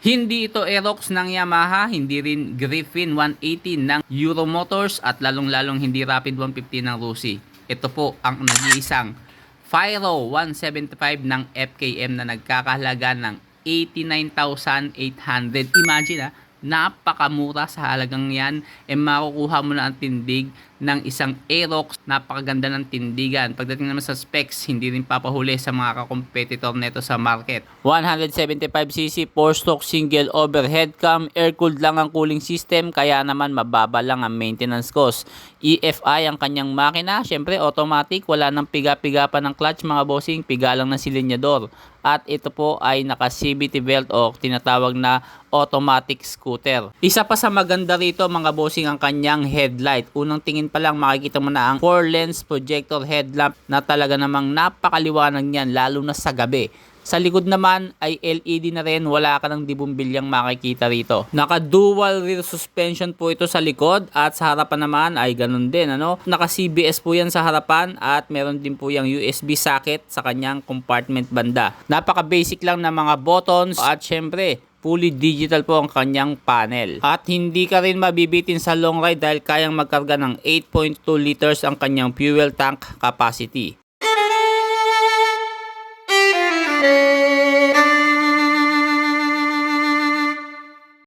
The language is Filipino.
Hindi ito Aerox ng Yamaha, hindi rin Griffin 180 ng Euro Motors at lalong-lalong hindi Rapid 150 ng Rusi. Ito po ang nag-iisang Fyro 175 ng FKM na nagkakahalaga ng 89,800. Imagine napakamura sa halagang yan. Makukuha mo na ang tindig ng isang Aerox. Napakaganda ng tindigan. Pagdating naman sa specs, hindi rin papahuli sa mga kakompetitor nito sa market. 175cc 4-stroke single overhead cam, air-cooled lang ang cooling system, kaya naman mababa lang ang maintenance cost. EFI ang kanyang makina, syempre automatic, wala nang piga-piga pa ng clutch mga bossing, piga lang ng silinyador. At ito po ay naka CVT belt o tinatawag na automatic scooter. Isa pa sa maganda rito mga bossing ang kanyang headlight. Unang tingin pa lang makikita mo na ang 4-lens projector headlamp na talaga namang napakaliwanag niyan lalo na sa gabi. Sa likod naman ay LED na rin, wala ka ng dibumbilyang makikita rito. Naka dual rear suspension po ito sa likod at sa harapan naman ay ganun din. Naka CBS po yan sa harapan at meron din po yung USB socket sa kanyang compartment banda. Napaka basic lang na mga buttons at syempre fully digital po ang kanyang panel. At hindi ka rin mabibitin sa long ride dahil kayang magkarga ng 8.2 liters ang kanyang fuel tank capacity.